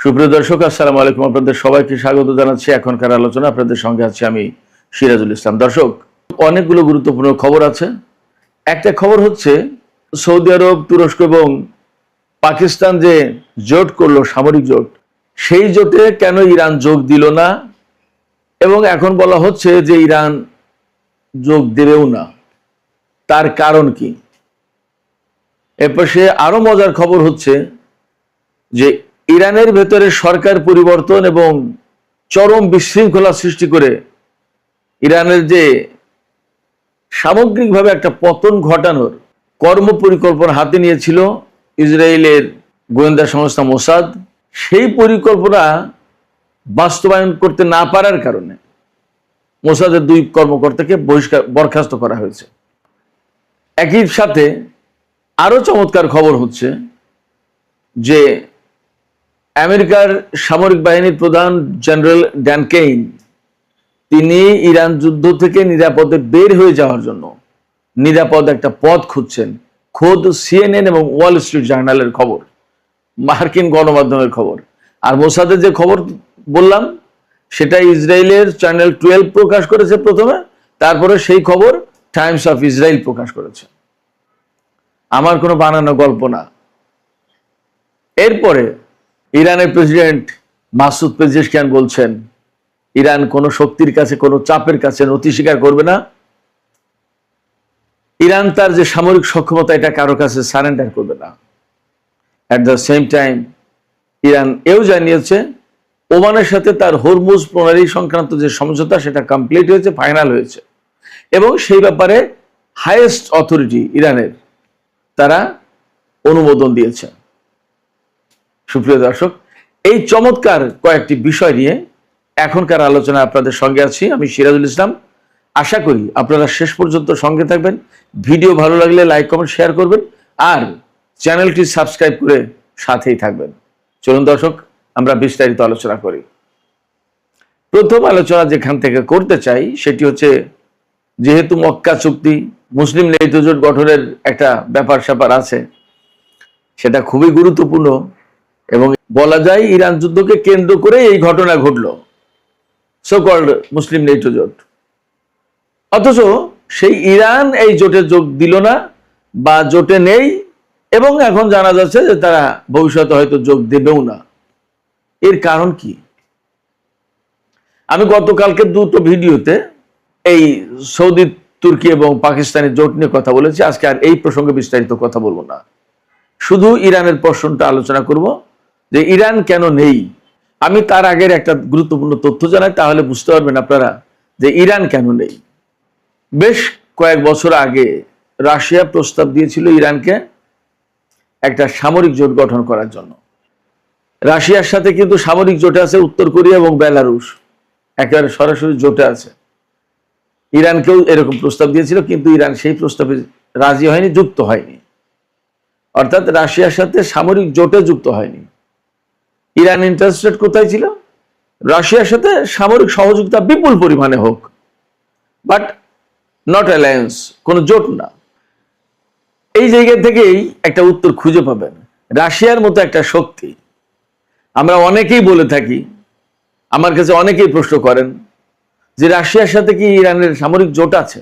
সুপ্রিয় দর্শক, আসসালামু আলাইকুম। আপনাদের সবাইকে স্বাগত জানাচ্ছি এখনকার আলোচনা। আপনাদের সঙ্গে আছি আমি সিরাজুল ইসলাম। দর্শক, অনেকগুলো গুরুত্বপূর্ণ খবর আছে। একটা খবর হচ্ছে সৌদি আরব, তুরস্ক এবং পাকিস্তান যে জোট করলো, সামরিক জোট, সেই জোটে কেন ইরান যোগ দিল না, এবং এখন বলা হচ্ছে যে ইরান যোগ দেবেও না, তার কারণ কি? এরপর সে আরো মজার খবর হচ্ছে যে ইরানের ভেতরে সরকার পরিবর্তন এবং চরম বিশৃঙ্খলা সৃষ্টি করে ইরানের যে সামগ্রিকভাবে একটা পতন ঘটানোর কর্মপরিকল্পনা হাতে নিয়েছিল ইসরায়েলের গোয়েন্দা সংস্থা মোসাদ, সেই পরিকল্পনা বাস্তবায়ন করতে না পারার কারণে মোসাদের 2 কর্মকর্তাকে বরখাস্ত করা হয়েছে। একই সাথে আরো চমৎকার খবর হচ্ছে যে আমেরিকার সামরিক বাহিনীর প্রধান জেনারেল ড্যান কেইন, তিনি ইরান যুদ্ধ থেকে নিরাপদে বের হয়ে যাওয়ার জন্য নিরাপদ একটা পথ খুঁজছেন। খোদ সিএনএন এবং ওয়াল স্ট্রিট জার্নালের খবর, মার্কিন গণমাধ্যমের খবর। আর মোসাদের যে খবর বললাম সেটা ইসরায়েলের চ্যানেল 12 প্রকাশ করেছে প্রথমে, তারপরে সেই খবর টাইমস অফ ইসরায়েল প্রকাশ করেছে। আমার কোনো বানানো গল্প না। এরপরে ইরানের প্রেসিডেন্ট মাসুদ পেজেশকিয়ান বলছেন ইরান কোনো শক্তির কাছে, কোনো চাপের কাছে নতি স্বীকার করবে না। ইরান তার যে সামরিক সক্ষমতা, এটা কারো কাছে সারেন্ডার করবে না। At the same time Iran এও জানিয়েছে ওমানের সাথে তার হরমুজ প্রণালী সংক্রান্ত যে সমঝোতা, সেটা কমপ্লিট হয়েছে, ফাইনাল হয়েছে, এবং সেই ব্যাপারে হাইয়েস্ট অথরিটি ইরানের তারা অনুমোদন দিয়েছে। সুপ্রিয় দর্শক, এই চমৎকার কয়েকটি বিষয় নিয়ে এখনকার আলোচনা আপনাদের সঙ্গে আছি আমি সিরাজুল ইসলাম। আশা করি আপনারা শেষ পর্যন্ত সঙ্গে থাকবেন। ভিডিও ভালো লাগলে লাইক, কমেন্ট, শেয়ার করবেন, আর চ্যানেলটি সাবস্ক্রাইব করে সাথেই থাকবেন। চলুন দর্শক, আমরা বিস্তারিত আলোচনা করি। প্রথম আলোচনা যেখান থেকে করতে চাই সেটি হচ্ছে, যেহেতু মক্কা চুক্তি, মুসলিম নেতৃত্ব জোট গঠনের একটা ব্যাপার স্যাপার আছে, সেটা খুবই গুরুত্বপূর্ণ, এবং বলা যায় ইরান যুদ্ধকে কেন্দ্র করে এই ঘটনা ঘটলো, সো কল্ড মুসলিম নেটো জোট। অথচ সেই ইরান এই জোটে যোগ দিল না বা জোটে নেই, এবং এখন জানা যাচ্ছে যে তারা ভবিষ্যতে হয়তো যোগ দেবেও না। এর কারণ কি? আমি গতকালকে 2টো ভিডিওতে এই সৌদি, তুর্কি এবং পাকিস্তানের জোট নিয়ে কথা বলেছি। আজকে আর এই প্রসঙ্গে বিস্তারিত কথা বলবো না, শুধু ইরানের প্রশ্নটা আলোচনা করব যে ইরান কেন নেই। আমি তার আগের একটা গুরুত্বপূর্ণ তথ্য জানাই, তাহলে বুঝতে পারবেন আপনারা যে ইরান কেন নেই। বেশ কয়েক বছর আগে রাশিয়া প্রস্তাব দিয়েছিল ইরানকে একটা সামরিক জোট গঠন করার জন্য। রাশিয়ার সাথে কিন্তু সামরিক জোটে আছে উত্তর কোরিয়া এবং বেলারুশ, একেবারে সরাসরি জোটে আছে। ইরানকেও এরকম প্রস্তাব দিয়েছিল, কিন্তু ইরান সেই প্রস্তাবে রাজি হয়নি, যুক্ত হয়নি। অর্থাৎ রাশিয়ার সাথে সামরিক জোটে যুক্ত হয়নি। ইরান ইন্টারেস্টেড কোথায় ছিল? রাশিয়ার সাথে সামরিক সহযোগিতা বিপুল পরিমাণে হোক, বাট নট অ্যালায়েন্স, কোনো জোট না। এই জায়গা থেকেই একটা উত্তর খুঁজে পাবেন। রাশিয়ার মতো একটা শক্তি, আমরা অনেকেই বলে থাকি, আমার কাছে অনেকেই প্রশ্ন করেন যে রাশিয়ার সাথে কি ইরানের সামরিক জোট আছে?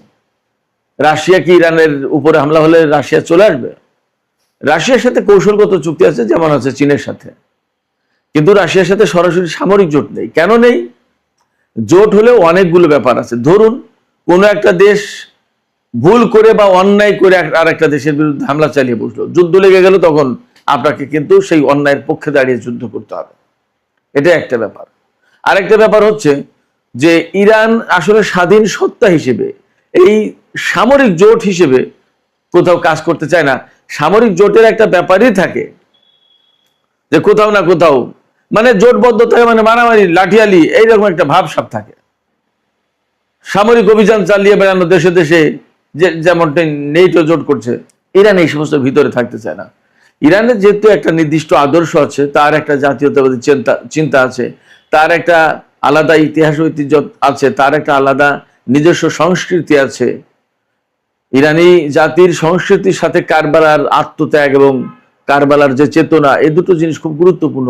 রাশিয়া কি ইরানের উপরে হামলা হলে রাশিয়া চলে আসবে? রাশিয়ার সাথে কৌশলগত চুক্তি আছে, যেমন আছে চীনের সাথে, কিন্তু রাশিয়ার সাথে সরাসরি সামরিক জোট নেই। কেন নেই? জোট হলেও অনেকগুলো ব্যাপার আছে। ধরুন কোনো একটা দেশ ভুল করে বা অন্যায় করে আর একটা দেশের বিরুদ্ধে হামলা চালিয়ে বসলো, যুদ্ধ লেগে গেল, তখন আপনাকে কিন্তু সেই অন্যায়ের পক্ষে দাঁড়িয়ে যুদ্ধ করতে হবে। এটা একটা ব্যাপার। আরেকটা ব্যাপার হচ্ছে যে ইরান আসলে স্বাধীন সত্তা হিসেবে এই সামরিক জোট হিসেবে কোথাও কাজ করতে চায় না। সামরিক জোটের একটা ব্যাপারই থাকে যে কোথাও না কোথাও মানে জোটবদ্ধ থাকে, মানে মারামারি, লাঠিয়ালি, এইরকম একটা ভাবসাব থাকে। সামরিক অভিযান চালিয়ে বেড়ানো দেশে দেশে, যেমনটা নেটো জোট করছে, ইরান এই সমস্ত ভিতরে থাকতে চায় না। ইরানের যেহেতু একটা নির্দিষ্ট আদর্শ আছে, তার একটা জাতীয়তাবাদী চিন্তা আছে, তার একটা আলাদা ইতিহাস ঐতিহ্য আছে, তার একটা আলাদা নিজস্ব সংস্কৃতি আছে। ইরানি জাতির সংস্কৃতির সাথে কারবালার আত্মত্যাগ এবং কারবালার যে চেতনা, এই দুটো জিনিস খুব গুরুত্বপূর্ণ।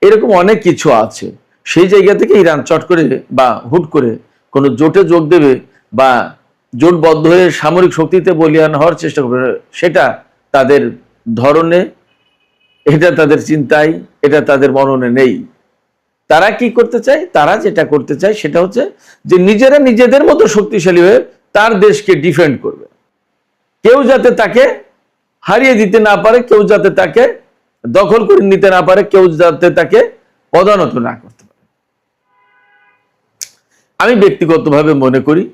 এরকম অনেক কিছু আছে। সেই জায়গা থেকে ইরান চট করে বা হুট করে কোনো জোটে যোগ দেবে বা জোটবদ্ধ হয়ে সামরিক শক্তিতে বলিয়ান হওয়ার চেষ্টা করবে, সেটা তাদের ধরনে, এটা তাদের চিন্তায়, এটা তাদের মননে নেই। তারা কি করতে চায়? তারা যেটা করতে চায় সেটা হচ্ছে যে নিজেরা নিজেদের মতো শক্তিশালী হয়ে তার দেশকে ডিফেন্ড করবে। কেউ যাতে তাকে হারিয়ে দিতে না পারে, কেউ যাতে তাকে দখল করে নিতে না পারে, কেউ যাতে তাকে পদানত না করতে পারে। আমি ব্যক্তিগতভাবে মনে করি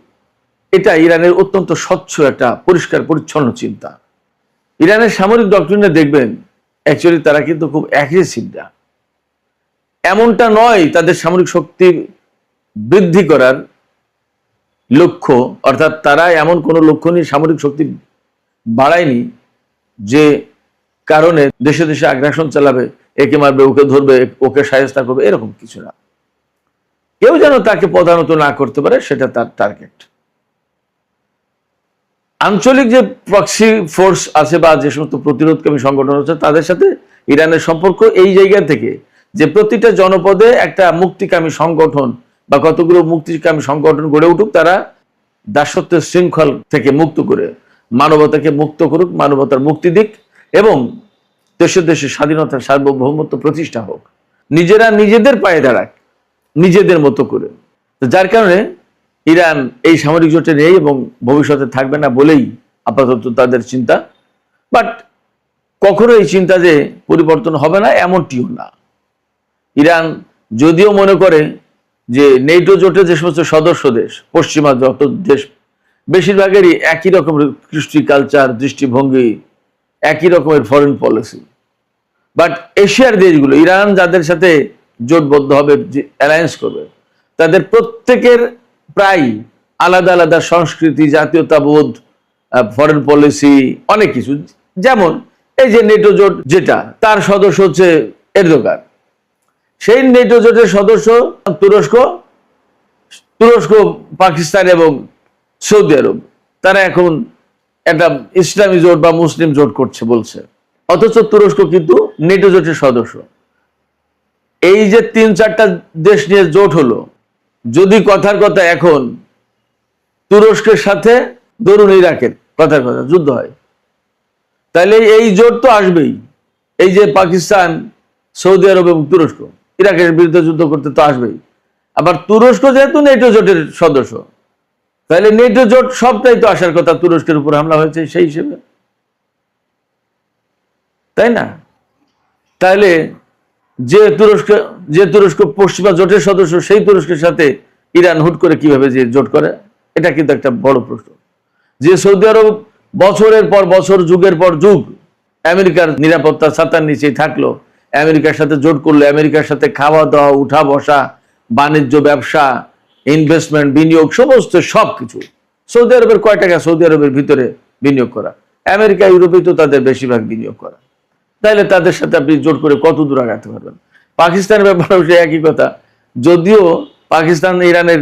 এটা ইরানের অত্যন্ত স্বচ্ছ একটা পরিষ্কার পরিচ্ছন্ন চিন্তা। ইরানের সামরিক ডক্ট্রিনে দেখবেন অ্যাকচুয়ালি তারা কিন্তু খুব অ্যাগ্রেসিভ না। এমনটা নয় তাদের সামরিক শক্তি বৃদ্ধি করার লক্ষ্য, অর্থাৎ তারা এমন কোনো লক্ষ্য নিয়ে সামরিক শক্তি বাড়ায়নি যে কারণে দেশে দেশে আগ্রাসন চালাবে, একে মারবে, ওকে ধরবে, ওকে শায়েস্তা করবে, এরকম কিছু না। কেউ যেন তাকে পদানত না করতে পারে সেটা তার টার্গেট। আঞ্চলিক যে প্রক্সি ফোর্স আছে বা যে সমস্ত প্রতিরোধকামী সংগঠন আছে তাদের সাথে ইরানের সম্পর্ক এই জায়গা থেকে যে প্রতিটা জনপদে একটা মুক্তিকামী সংগঠন বা কতগুলো মুক্তিকামী সংগঠন গড়ে উঠুক, তারা দাসত্বের শৃঙ্খল থেকে মুক্ত করে মানবতাকে মুক্ত করুক, মানবতার মুক্তি দিক এবং দেশে দেশে স্বাধীনতার সার্বভৌমত্ব প্রতিষ্ঠা হোক, নিজেরা নিজেদের পায়ে দাঁড়াক নিজেদের মতো করে। তো যার কারণে ইরান এই সামরিক জোটে নেই এবং ভবিষ্যতে থাকবে না বলেই আপাতত তাদের চিন্তা। বাট কখনো এই চিন্তা যে পরিবর্তন হবে না এমনটিও না। ইরান যদিও মনে করে যে নেটো জোটে যে সমস্ত সদস্য দেশ, পশ্চিমা যত দেশ, বেশিরভাগেরই একই রকমের কৃষ্টি, কালচার, দৃষ্টিভঙ্গি, একই রকমের ফরেন পলিসি। বাট এশিয়ার দেশগুলো, ইরান যাদের সাথে জোটবদ্ধ হবে, অ্যালায়েন্স করবে, তাদের প্রত্যেকের প্রায় আলাদা আলাদা সংস্কৃতি, জাতীয়তাবোধ, ফরেন পলিসি, অনেক কিছু। যেমন এই যে নেটো জোট যেটা, তার সদস্য হচ্ছে এরদোগান। সেই নেটো জোটের সদস্য তুরস্ক, পাকিস্তান এবং সৌদি আরব। তারা এখন একটা ইসলামী জোট বা মুসলিম জোট করছে বলছে, অথচ তুরস্ক কিন্তু নেটো জোটের সদস্য। এই যে 3-4টা দেশ নিয়ে জোট হলো, যদি কথার কথা এখন তুরস্কের সাথে ধরুন ইরাকের কথার কথা যুদ্ধ হয়, তাহলে এই জোট তো আসবেই। এই যে পাকিস্তান, সৌদি আরব এবং তুরস্ক ইরাকের বিরুদ্ধে যুদ্ধ করতে তো আসবেই। আবার তুরস্ক যেহেতু নেটো জোটের সদস্য, তাহলে নেটো জোট সবটাই তো আসার কথা। তুরস্কের উপর হামলা হয়েছে সেই হিসেবে, তাই না? তাহলে যে তুরস্ক পশ্চিমা জোটের সদস্য, সেই তুরস্কের সাথে ইরান হুট করে কিভাবে যে জোট করে, এটা কিন্তু একটা বড় প্রশ্ন। যে সৌদি আরব বছরের পর বছর, যুগের পর যুগ আমেরিকার নিরাপত্তা ছাতার নিচেই থাকলো, আমেরিকার সাথে জোট করলো, আমেরিকার সাথে খাওয়া দাওয়া, উঠা বসা, বাণিজ্য, ব্যবসা, ইনভেস্টমেন্ট, বিনিয়োগ, সমস্ত সবকিছু। সৌদি আরবের কয় টাকা সৌদি আরবের ভিতরে বিনিয়োগ করা? আমেরিকা, ইউরোপে তো তাদের বেশিরভাগ বিনিয়োগ করা। তাহলে তাদের সাথে আপনি জোট করে কত দূর আগাতে পারবেন? পাকিস্তানের ব্যাপারেও সে একই কথা। যদিও পাকিস্তান ইরানের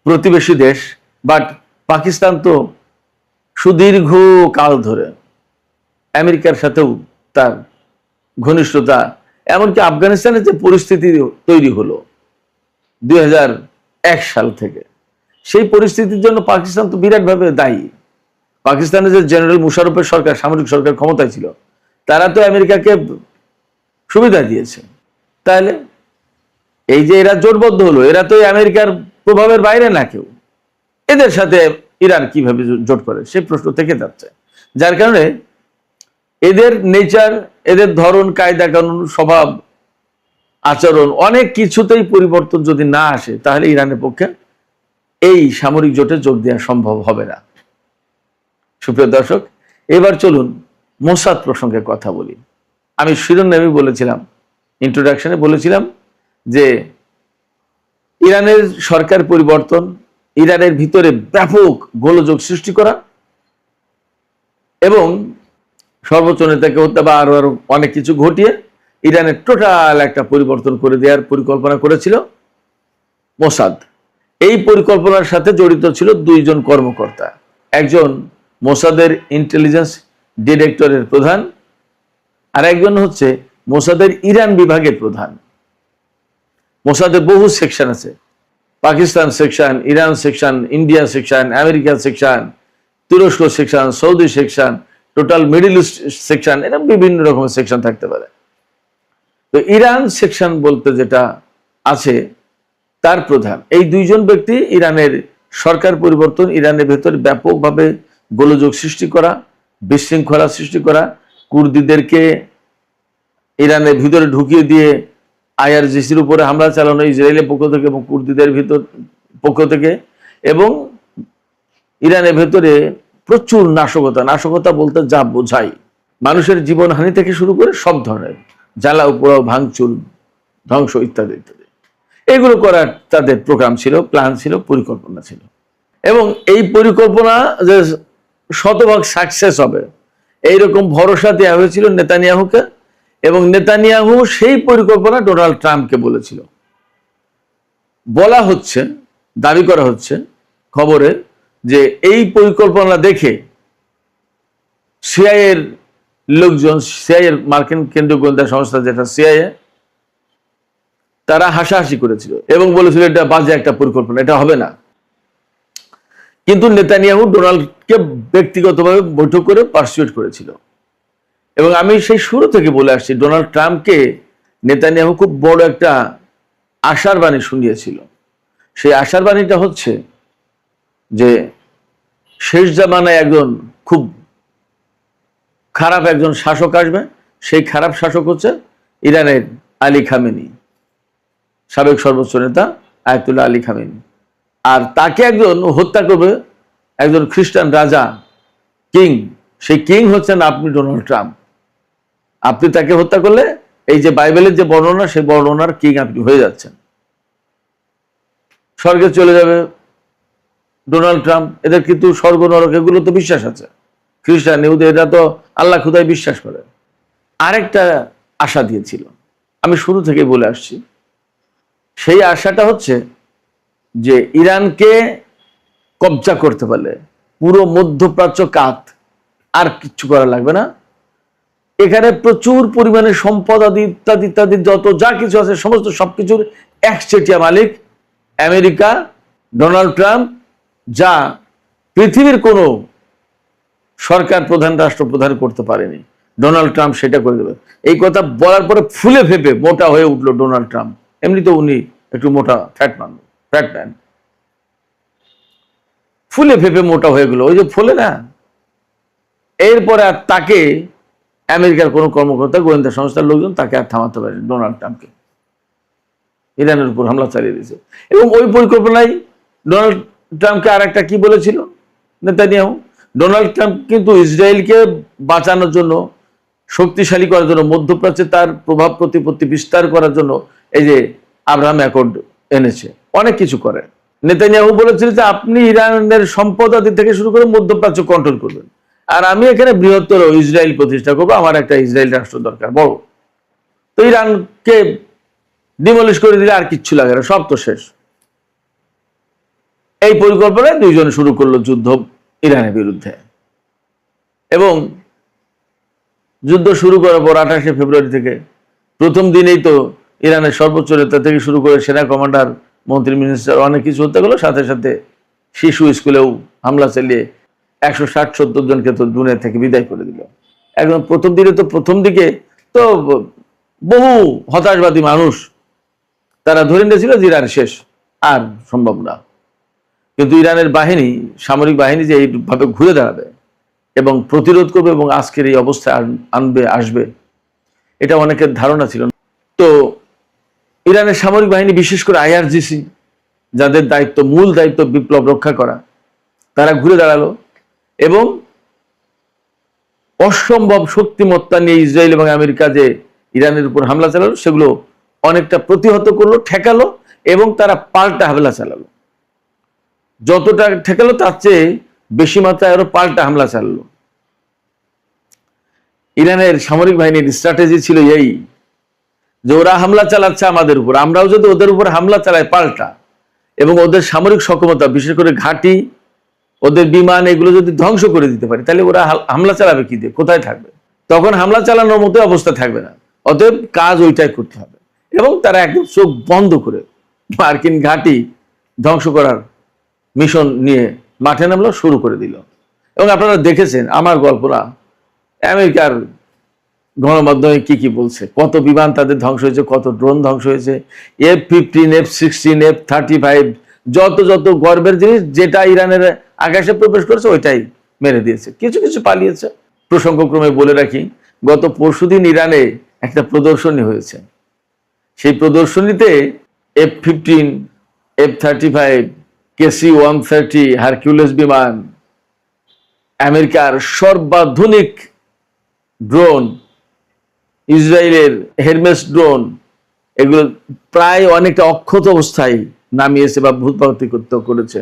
প্রতিবেশী দেশ, বাট পাকিস্তান তো সুদীর্ঘ কাল ধরে আমেরিকার সাথেও তার ঘনিষ্ঠতা, এমনকি আফগানিস্তানের যে পরিস্থিতি তৈরি হলো 2001 সাল থেকে, সেই পরিস্থিতির জন্য পাকিস্তান তো বিরাটভাবে দায়ী। পাকিস্তানের যে জেনারেল মুশারফের সরকার, সামরিক সরকার ক্ষমতায় ছিল, তারা তো আমেরিকাকে সুবিধা দিয়েছে। তাহলে এই যে এরা জোটবদ্ধ হলো, এরা তো আমেরিকার প্রভাবের বাইরে না কেউ। এদের সাথে ইরান কিভাবে জোট করে সে প্রশ্ন থেকে যাচ্ছে। যার কারণে এদের নেচার, এদের ধরন, কায়দা কানুন, স্বভাব, আচরণ, অনেক কিছুতেই পরিবর্তন যদি না আসে, তাহলে ইরানের পক্ষে এই সামরিক জোটে যোগ দেওয়া সম্ভব হবে না। সুপ্রিয় দর্শক, এবার চলুন মোসাদ প্রসঙ্গে কথা বলি। আমি শিরোনামে বলেছিলাম, ইন্ট্রোডাকশনে বলেছিলাম যে ইরানের সরকার পরিবর্তন, ইরানের ভিতরে ব্যাপক গোলযোগ সৃষ্টি করা এবং সর্বোচ্চ নেতাকে হত্যা বা আরো আরো অনেক কিছু ঘটিয়ে ইরানের টোটাল একটা পরিবর্তন করে দেওয়ার পরিকল্পনা করেছিল মোসাদ। এই পরিকল্পনার সাথে জড়িত ছিল 2 জন কর্মকর্তা। একজন মোসাদের ইন্টেলিজেন্স ডিরেক্টরের প্রধান, আর একজন হচ্ছে মোসাদের ইরান বিভাগের প্রধান। মোসাদের বহু সেকশন আছে, Pakistan section, Iran section, India section, America section, তুরস্ক section, Saudi section, total middle east section, এরকম বিভিন্ন রকমের সেকশন থাকতে পারে। তো ইরান সেকশন বলতে যেটা আছে তার প্রধান এই দুইজন ব্যক্তি ইরানের সরকার পরিবর্তন, ইরানের ভেতরে ব্যাপকভাবে গোলযোগ সৃষ্টি করা, বিশৃঙ্খলা সৃষ্টি করা, কুর্দিদেরকে ইরানের ভিতরে ঢুকিয়ে দিয়ে আইআরজিসির উপরে হামলা চালানো ইসরায়েলের পক্ষ থেকে এবং কুর্দিদের পক্ষ থেকে, এবং ইরানের ভেতরে প্রচুর নাশকতা বলতে যা বোঝায় মানুষের জীবনহানি থেকে শুরু করে সব ধরনের জ্বালাও পোড়াও, ভাঙচুর, ধ্বংস ইত্যাদি ইত্যাদি, এগুলো করার তাদের প্রোগ্রাম ছিল, প্ল্যান ছিল, পরিকল্পনা ছিল। এবং এই পরিকল্পনা যে শতভাগ সাকসেস হবে এইরকম ভরসা দেওয়া হয়েছিল নেতানিয়াহুকে, এবং নেতানিয়াহু সেই পরিকল্পনা ডোনাল্ড ট্রাম্পকে বলেছিল। বলা হচ্ছে, দাবি করা হচ্ছে খবরে যে এই পরিকল্পনা দেখে সিআইএর লোকজন, সিআইএর মার্কিন কেন্দ্রীয় গোয়েন্দা সংস্থা যেটা সিআইএ, তারা হাসাহাসি করেছিল এবং বলেছিল এটা বাজে একটা পরিকল্পনা, এটা হবে না। কিন্তু নেতানিয়াহু ডোনাল্ডকে ব্যক্তিগতভাবে বৈঠক করে পারসুয়েট করেছিল। এবং আমি সেই শুরু থেকে বলে আসছি, ডোনাল্ড ট্রাম্পকে নেতানিয়াহু খুব বড় একটা আশার বাণী শুনিয়েছিল। সেই আশার বাণীটা হচ্ছে যে শেষ জামানায় একজন খুব খারাপ একজন শাসক আসবে, সেই খারাপ শাসক হচ্ছে ইরানের আলী খামেনি, সাবেক সর্বোচ্চ নেতা আয়াতুল্লাহ আলী খামেনি। আর তাকে একজন হত্যা করবে, একজন খ্রিস্টান রাজা, কিং, সেই কিং হচ্ছেন আপনি ডোনাল্ড ট্রাম্প। আপনি তাকে হত্যা করলে এই যে বাইবেলের যে বর্ণনা, সেই বর্ণনার কিং আপনি হয়ে যাচ্ছেন, স্বর্গে চলে যাবে ডোনাল্ড ট্রাম্প। এদের কিন্তু স্বর্গ নরক এগুলো তো বিশ্বাস আছে, খ্রিস্টান ইহুদি এরা তো আল্লাহ খুদাই বিশ্বাস করে। আরেকটা আশা দিয়েছিল, আমি শুরু থেকে বলে আসছি, সেই আশাটা হচ্ছে যে ইরানকে কবজা করতে পারলে পুরো মধ্যপ্রাচ্য কাত, আর কিচ্ছু করা লাগবে না। এখানে প্রচুর পরিমাণে সম্পদ আদি ইত্যাদি ইত্যাদি যত যা কিছু আছে সমস্ত সবকিছুর একচেটিয়া মালিক আমেরিকা, ডোনাল্ড ট্রাম্প, যা পৃথিবীর কোনো সরকার প্রধান, রাষ্ট্রপ্রধান করতে পারেনি, ডোনাল্ড ট্রাম্প সেটা করে দেবে। এই কথা বলার পরে ফুলে ফেপে মোটা হয়ে উঠলো ডোনাল্ড ট্রাম্প। এমনি তো উনি একটু মোটা ফ্যাট ম্যান, ফুলে ফেপে মোটা হয়ে গেল, ওই যে ফুলে না। এরপরে আর তাকে আমেরিকার কোনো কর্মকর্তা, গোয়েন্দা সংস্থার লোকজন তাকে আর থামাতে পারেনি, ডোনাল্ড ট্রাম্পকে। ইরানের উপর হামলা চালিয়ে দিয়েছে। এবং ওই পরিকল্পনায় ডোনাল্ড ট্রাম্পকে আর একটা কি বলেছিল নেতানিয়াহু, ডোনাল্ড ট্রাম্প কিন্তু ইসরায়েলকে বাঁচানোর জন্য, শক্তিশালী করার জন্য, মধ্যপ্রাচ্যে তার প্রভাব প্রতিপত্তি বিস্তার করার জন্য এই যে আব্রাহাম অ্যাকর্ড এনেছে, অনেক কিছু করে। নেতানিয়াহু বলেছিল যে আপনি ইরানের সম্পদ আদি থেকে শুরু করে মধ্যপ্রাচ্য কন্ট্রোল করবেন, আর আমি এখানে বৃহত্তর ইসরায়েল প্রতিষ্ঠা করবো, আমার একটা ইসরায়েল রাষ্ট্র দরকার বড়। তো ইরানকে ডিমলিশ করে দিলে আর কিচ্ছু লাগে না, সব তো শেষ। এই পরিকল্পনায় দুইজন শুরু করলো যুদ্ধ ইরানের বিরুদ্ধে। এবং যুদ্ধ শুরু করার পর 28শে ফেব্রুয়ারি থেকে প্রথম দিনেই তো ইরানের সর্বোচ্চ নেতা থেকে শুরু করে সেনা কমান্ডার, মন্ত্রী, মিনিস্টার অনেক কিছু হতে গেলো। সাথে সাথে শিশু স্কুলেও হামলা চালিয়ে 160-170 জনকে তো দুনিয়া থেকে বিদায় করে দিল। একদম প্রথম দিকে তো বহু হতাশবাদী মানুষ তারা ধরে নিয়েছিল যে ইরান শেষ, আর সম্ভব না। কিন্তু ইরানের বাহিনী, সামরিক বাহিনী যে এইভাবে ঘুরে দাঁড়াবে এবং প্রতিরোধ করবে এবং আজকের এই অবস্থায় আসবে, এটা অনেকের ধারণা ছিল। তো ইরানের সামরিক বাহিনী, বিশেষ করে আইআরজিসি, যাদের দায়িত্ব, মূল দায়িত্ব বিপ্লব রক্ষা করা, তারা ঘুরে দাঁড়ালো এবং অসম্ভব শক্তিমত্তা নিয়ে ইসরায়েল এবং আমেরিকা যে ইরানের উপর হামলা চালালো সেগুলো অনেকটা প্রতিহত করলো, ঠেকালো, এবং তারা পাল্টা হামলা চালালো। যতটা ঠেকালো তার চেয়ে বেশি মাত্রায় আরো পাল্টা হামলা চালালো। ইরানের সামরিক বাহিনীর স্ট্র্যাটেজি ছিল এই যে ওরা হামলা চালাচ্ছে আমাদের উপর, আমরাও যদি ওদের উপর হামলা চালাই পাল্টা, এবং ওদের সামরিক সক্ষমতা, বিশেষ করে ঘাঁটি, ওদের বিমান, এগুলো যদি ধ্বংস করে দিতে পারে, তাহলে ওরা হামলা চালাবে কি দিয়ে, কোথায় থাকবে? তখন হামলা চালানোর মতো অবস্থা থাকবে না। অতএব কাজ ওইটাই করতে হবে। এবং তারা একদম চোখ বন্ধ করে মার্কিন ঘাঁটি ধ্বংস করার মিশন নিয়ে মাঠে নামলো, শুরু করে দিল। এবং আপনারা দেখেছেন আমার গল্প না, আমেরিকার গণমাধ্যমে কি কি বলছে, কত বিমান তাদের ধ্বংস হয়েছে, কত ড্রোন ধ্বংস হয়েছে, F-15, F-16, F-35, যত যত গর্বের জিনিস যেটা ইরানের আকাশে প্রবেশ করেছে ওইটাই মেরে দিয়েছে। কিছু কিছু পালিয়েছে। প্রসঙ্গক্রমে বলে রাখি, গত পরশুদিন ইরানে একটা প্রদর্শনী হয়েছে। সেই প্রদর্শনীতে F-15, F-35, KC-130 হারকিউলিস বিমান, আমেরিকার সর্বাধুনিক ড্রোন, ইসরায়েলের হেরমেস ড্রোন, এগুলো প্রায় অনেকটা অক্ষত অবস্থায় নামিয়েছে বা ভূপাতিত করেছে।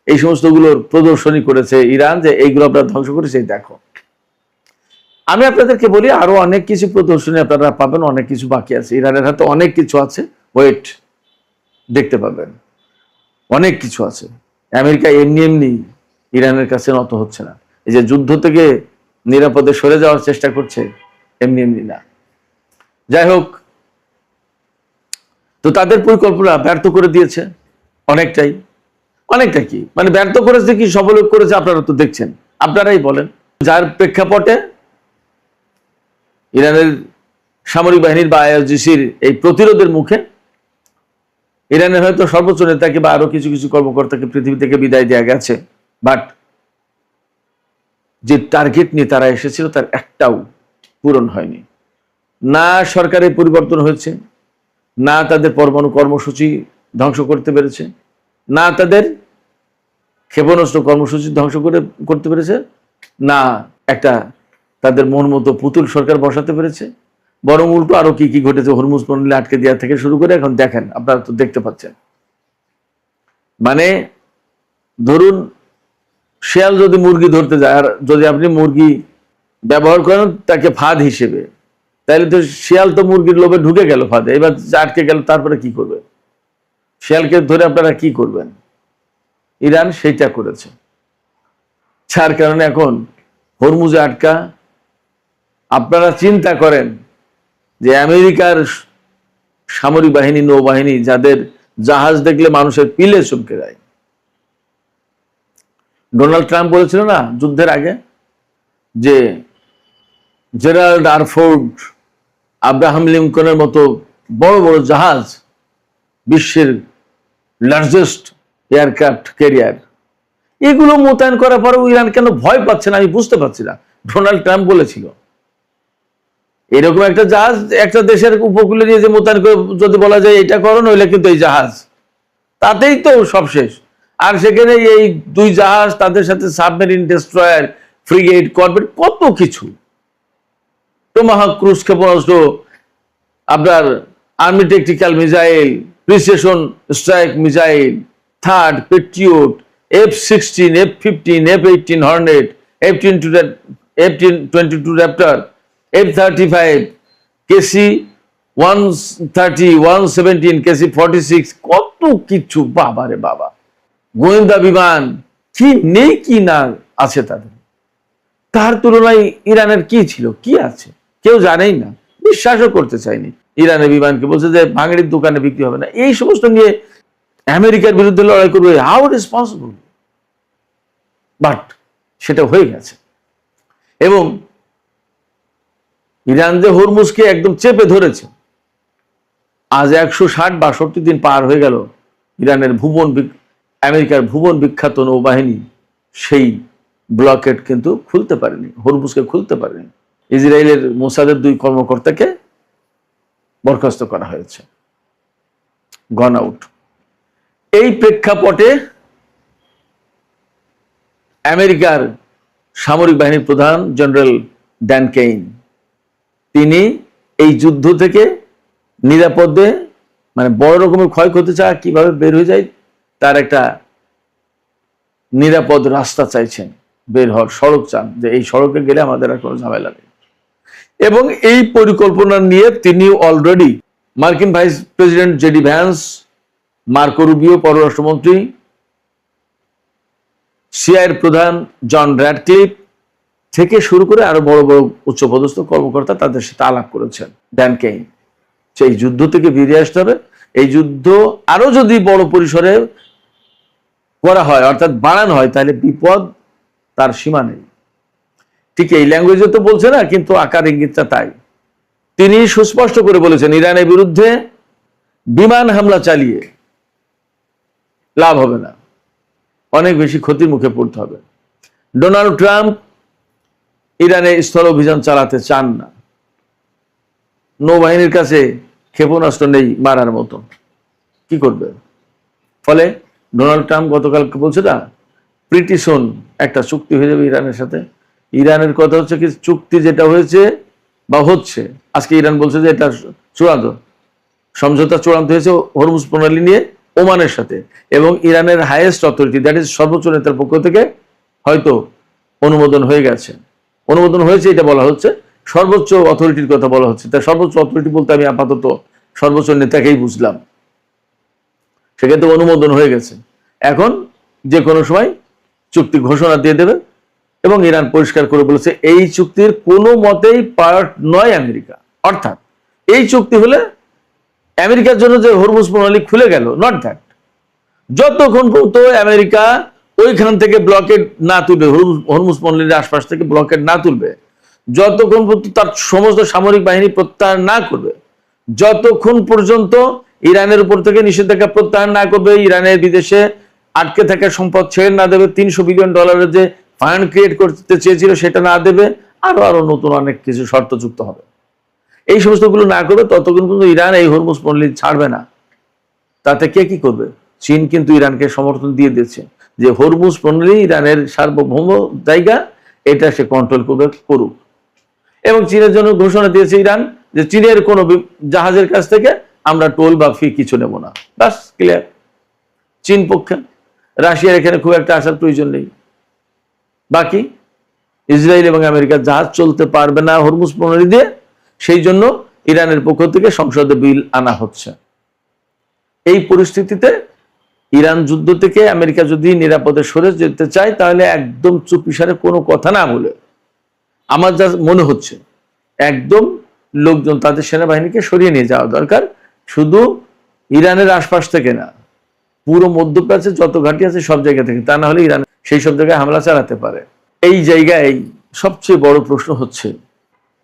এই সমস্তগুলোর প্রদর্শনী করেছে ইরান, যে এইগুলো আপনারা ধ্বংস করেছে দেখো। আমি আপনাদেরকে বলি আরো অনেক কিছু প্রদর্শনী আপনারা পাবেন, অনেক কিছু বাকি আছে। ইরানের হাতে অনেক কিছু আছে, ওয়েট, দেখতে পাবেন অনেক কিছু আছে। আমেরিকা এমনি এমনি ইরানের কাছে নত হচ্ছে না। এই যে যুদ্ধ থেকে নিরাপদে সরে যাওয়ার চেষ্টা করছে, এমনি এমনি না। যাই হোক, তো তাদের পরিকল্পনা ব্যর্থ করে দিয়েছে অনেকটাই। অনেকটা কি মানে ব্যর্থ করেছে কি সফল করেছে আপনারা তো দেখছেন, আপনারাই বলেন। যার প্রেক্ষাপটে ইরানের সামরিক বাহিনীর বা IRGC-র এই প্রতিরোধের মুখে ইরানের হয়তো সর্বোচ্চ নেতাকে বা আরো কিছু কিছু কর্মকর্তাকে পৃথিবী থেকে বিদায় দেওয়া গেছে, বাট যে টার্গেট নিয়ে তারা এসেছিল তার একটাও পূরণ হয়নি। না সরকারের পরিবর্তন হয়েছে, না তাদের পরমাণু কর্মসূচি ধ্বংস করতে পেরেছে, না তাদের ক্ষেপণাস্ত্র কর্মসূচি ধ্বংস করতে পেরেছে, না একটা তাদের মন মতো পুতুল সরকার বসাতে পেরেছে। বরং উল্টো আরো কি কি ঘটেছে, হরমুজ প্রণালী আটকে দেওয়া থেকে শুরু করে এখন দেখেন, আপনারা তো দেখতে পাচ্ছেন। মানে ধরুন শিয়াল যদি মুরগি ধরতে যায়, আর যদি আপনি মুরগি ব্যবহার করেন তাকে ফাঁদ হিসেবে, তাহলে তো শিয়াল তো মুরগির লোভে ঢুকে গেল ফাঁদে, এবার আটকে গেল, তারপরে কি করবে? শিয়ালকে ধরে আপনারা কি করবেন? ইরান সেইটা করেছে, যার কারণে এখন হরমুজে আটকা। আপনারা চিন্তা করেন যে আমেরিকার সামরিক বাহিনী, নৌবাহিনী, যাদের জাহাজ দেখলে মানুষের পিলে চমকে যায়। ডোনাল্ড ট্রাম্প বলেছিল না যুদ্ধের আগে যে জেরাল্ড আর ফোর্ড, আব্রাহাম লিঙ্কনের মতো বড় বড় জাহাজ বিশ্বের লার্জেস্ট এয়ারক্রাফট ক্যারিয়ার, এগুলো মোতায়েন করার পরেও ইরান কেন ভয় পাচ্ছে না আমি বুঝতে পারছি না। ডোনাল্ড ট্রাম্প বলেছিল এরকম একটা জাহাজ একটা দেশের উপকূলে নিয়ে যে মোতায়েন করে যদি বলা যায় এটা করো, নইলে কিন্তু এই জাহাজ, তাতেই তো সব শেষ। আর সেখানে এই দুই জাহাজ, তাদের সাথে সাবমেরিন ডেস্ট্রয়ার, ফ্রিগেট, করভেট, কত কিছু, টোমাহক ক্রুজ ক্ষেপণাস্ত্র, আপনার army tactical missile, precision strike missile, third patriot, F-16, F-15, F-18 Hornet, F-22 Raptor, F-35, KC-130, 117, KC-46, কত কিছু, বাবারে বাবা। গোয়েন্দা বিমান কি নেই কি না আছে তাদের, তার তুলনায় ইরানের কি ছিল, কি আছে কেউ জানেই না, বিশ্বাসও করতে চায়নি। ইরানের বিমানকে বলছে যে ভাঙড়ির দোকানে বিক্রি হবে না, এই সমস্ত নিয়ে আমেরিকার বিরুদ্ধে লড়াই করবে, how it is possible? But সেটা হয়ে গেছে। এবং ইরান যে হরমুজকে একদম চেপে ধরেছে, আজ 160-62 দিন পার হয়ে গেল, ইরানের আমেরিকার ভুবন বিখ্যাত নৌবাহিনী সেই ব্লকেট কিন্তু খুলতে পারেনি, হরমুজকে খুলতে পারেনি। ইসরায়েলের মোসাদের 2 কর্মকর্তাকে বরখাস্ত করা হয়েছে, গন আউট। এই প্রেক্ষাপটে আমেরিকার সামরিক বাহিনীর প্রধান জেনারেল ড্যান কেইন, তিনি এই যুদ্ধ থেকে নিরাপদে, মানে বড় রকমের ক্ষয়ক্ষতি ছাড়া কিভাবে বের হয়ে যায় তার একটা নিরাপদ রাস্তা চাইছেন, বের হওয়ার সড়ক চান, যে এই সড়কে গেলে আমাদের আর কোনো ঝামেলা নেই। এবং এই পরিকল্পনা নিয়ে তিনি অলরেডি মার্কিন vice president JD Vance, Marco Rubio পররাষ্ট্রমন্ত্রী, সিআইএর প্রধান জন র্যাডক্লিফ থেকে শুরু করে আরো বড় বড় উচ্চপদস্থ কর্মকর্তা তাদের সাথে আলাপ করেছেন ড্যান কেইন। সেই যুদ্ধ থেকে বেরিয়ে আসতে হবে। এই যুদ্ধ আরো যদি বড় পরিসরে করা হয়, অর্থাৎ বাড়ানো হয়, তাহলে বিপদ তার সীমা নেই। ঠিক এই ল্যাঙ্গুয়েজে তো বলছে না, কিন্তু আকার ইঙ্গিতটা তাই। তিনি সুস্পষ্ট করে বলেছেন ইরানের বিরুদ্ধে বিমান হামলা চালিয়ে লাভ হবে না, অনেক বেশি ক্ষতির মুখে পড়তে হবে। ডোনাল্ড ট্রাম্প ইরানে স্থল অভিযান চালাতে চান না, নৌবাহিনীর কাছে ক্ষেপণাস্ত্র নেই মারার মতো, কি করবে? ফলে ডোনাল্ড ট্রাম্প গতকাল বলছে না, প্রিটি সুন একটা চুক্তি হয়ে যাবে ইরানের সাথে। ইরানের কথা হচ্ছে কি, চুক্তি যেটা হয়েছে বা হচ্ছে, আজকে ইরান বলছে যে এটা চূড়ান্ত সমঝোতা চূড়ান্ত হয়েছে হরমুজ প্রণালী নিয়ে ওমানের সাথে, এবং ইরানের হাইয়েস্ট অথরিটি, দ্যাট ইজ সর্বোচ্চ নেতার পক্ষ থেকে হয়তো অনুমোদন হয়ে গেছে, অনুমোদন হয়েছে এটা বলা হচ্ছে, সর্বোচ্চ অথরিটির কথা বলা হচ্ছে। তাই সর্বোচ্চ অথরিটি বলতে আমি আপাতত সর্বোচ্চ নেতাকেই বুঝলাম, সেক্ষেত্রে অনুমোদন হয়ে গেছে। এখন যে কোনো সময় চুক্তি ঘোষণা দিয়ে দেবে, এবং ইরান পরিষ্কার করে বলেছে এই চুক্তির কোনো মতেই পার্ট নয় আমেরিকা। অর্থাৎ এই চুক্তি হলে আমেরিকার জন্য যে হরমুজ প্রণালী খুলে গেল, নট দ্যাট। যতক্ষণ পর্যন্ত আমেরিকা ওইখান থেকে ব্লকেড না তুলবে, হরমুজ প্রণালীর আশপাশ থেকে ব্লকেড না তুলবে, যতক্ষণ পর্যন্ত তার সমস্ত সামরিক বাহিনী প্রত্যাহার না করবে, যতক্ষণ পর্যন্ত ইরানের উপর থেকে নিষেধাজ্ঞা প্রত্যাহার না করবে, ইরানের বিদেশে আটকে থাকা সম্পদ ছেড়ে না দেবে, $300 বিলিয়ন যে ফান্ড ক্রিয়েট করতে চেয়েছিল সেটা না দেবে, আরো নতুন অনেক কিছু শর্ত যুক্ত হবে, এই সমস্তগুলো না করবে, ততক্ষণ পর্যন্ত ইরান এই হরমুজ প্রণালী ছাড়বে না। তাতে কে কি করবে? চীন কিন্তু ইরানকে সমর্থন দিয়ে দিচ্ছে যে হরমুজ প্রণালী ইরানের সার্বভৌম জায়গা, এটা সে কন্ট্রোল করবে, করুক। এবং চীনের জন্য ঘোষণা দিয়েছে ইরান যে চীনের কোনো জাহাজের কাছ থেকে আমরা টোল বা ফি কিছু নেব না, বাস, ক্লিয়ার। চীন পক্ষে, রাশিয়ার এখানে খুব একটা আসার প্রয়োজন নেই। বাকি ইসরায়েল এবং আমেরিকার জাহাজ চলতে পারবে না হরমুজ প্রণালী দিয়ে, সেই জন্য ইরানের পক্ষ থেকে সংসদে বিল আনা হচ্ছে। এই পরিস্থিতিতে ইরান যুদ্ধ থেকে আমেরিকা যদি নিরাপদে সরে যেতে চায়, তাহলে একদম চুপিসারে কোনো কথা না বলে, আমার যা মনে হচ্ছে, একদম লোকজন তাদের সেনাবাহিনীকে সরিয়ে নিয়ে যাওয়া দরকার, শুধু ইরানের আশপাশ থেকে না, পুরো মধ্যপ্রাচ্যে যত ঘাঁটি আছে সব জায়গা থেকে, তা না হলে ইরান সেই সব জায়গায় হামলা চালাতে পারে। এই জায়গায় সবচেয়ে বড় প্রশ্ন হচ্ছে,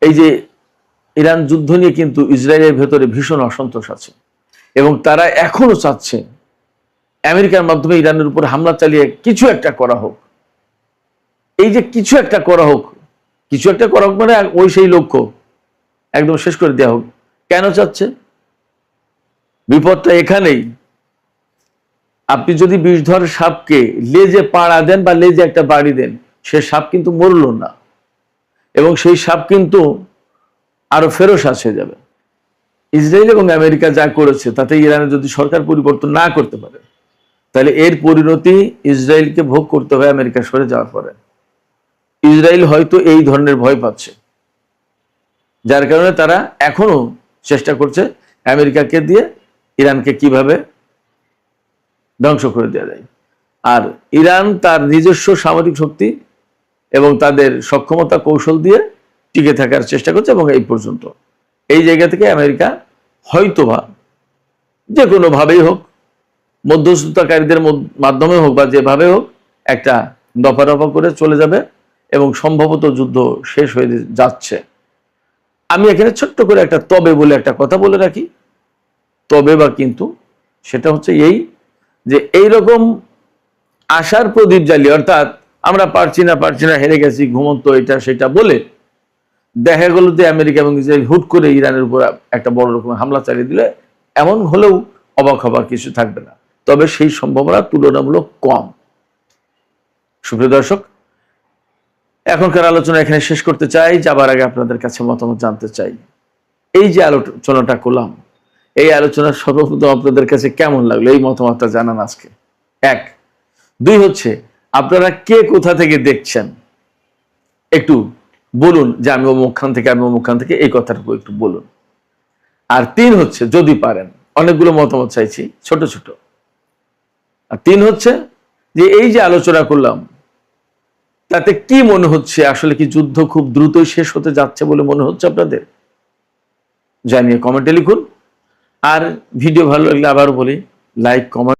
এই যে ইরান যুদ্ধ নিয়ে কিন্তু ইসরায়েলের ভেতরে ভীষণ অসন্তোষ আছে, এবং তারা এখনো চাচ্ছে আমেরিকার মাধ্যমে ইরানের উপর হামলা চালিয়ে কিছু একটা করা হোক। এই যে কিছু একটা করা হোক, কিছু একটা করা হোক মানে ওই সেই লক্ষ্য একদম শেষ করে দেওয়া হোক। কেন চাচ্ছে? বিপদটা এখানেই, আপনি যদি বিষধর সাপকে লেজে পাড়া দেন বা লেজে একটা বাড়ি দেন, সে সাপ কিন্তু মরল না, এবং সেই সাপ কিন্তু আরো ফেরোসাস হয়ে যাবে। ইসরায়েল এবং আমেরিকা যা করেছে তাতে ইরানের যদি সরকার পরিবর্তন না করতে পারে, তাহলে এর পরিণতি ইসরায়েলকে ভোগ করতে হবে আমেরিকা সরে যাওয়ার পরে। ইসরায়েল হয়তো এই ধরনের ভয় পাচ্ছে, যার কারণে তারা এখনো চেষ্টা করছে আমেরিকাকে দিয়ে ইরানকে কিভাবে ধ্বংস করে দেওয়া যায়। আর ইরান তার নিজস্ব সামরিক শক্তি এবং তাদের সক্ষমতা কৌশল দিয়ে টিকে থাকার চেষ্টা করছে, এবং এই পর্যন্ত এই জায়গা থেকে আমেরিকা হয়তোবা যে কোনো ভাবেই হোক, মধ্যস্থতাকারীদের মাধ্যমে হোক বা যেভাবে হোক, একটা দফা দফা করে চলে যাবে, এবং সম্ভবত যুদ্ধ শেষ হয়ে যাচ্ছে। আমি এখানে ছোট্ট করে একটা তবে বলে একটা কথা বলে রাখি, তবে বা কিন্তু, সেটা হচ্ছে এই যে এইরকম আশার প্রদীপ জ্বালিয়ে, অর্থাৎ আমরা পারছি না হেরে গেছি, ঘুমন্ত এটা সেটা বলে, দেখা গেল যে আমেরিকা এবং ইসরায়েল হুট করে ইরানের উপর একটা বড় রকমের হামলা চালিয়ে দিলে, এমন হলেও অবাক হবার কিছু থাকবে না, তবে সেই সম্ভাবনা তুলনামূলক কম। সুপ্রিয় দর্শক, এখনকার আলোচনা এখানে শেষ করতে চাই, যাবার আগে আপনাদের কাছে মতামত জানতে চাই। এই যে আলোচনাটা করলাম, এই আলোচনা সর্বপ্রথম আপনাদের কাছে কেমন লাগলো, এই মতামতটা জানান আজকে। 1, 2 হচ্ছে আপনারা কে কোথা থেকে দেখছেন একটু বলুন, যে আমি অমুকখান থেকে, এই কথাটুকু একটু বলুন। আর 3 হচ্ছে, যদি পারেন, অনেকগুলো মতামত চাইছি ছোট ছোট। আর 3 হচ্ছে যে এই যে আলোচনা করলাম, তাতে কি মনে হচ্ছে, আসলে কি যুদ্ধ খুব দ্রুতই শেষ হতে যাচ্ছে বলে মনে হচ্ছে আপনাদের? জানিয়ে কমেন্টে লিখুন। আর ভিডিও ভালো লাগলে আবারও বলি, লাইক, কমেন্ট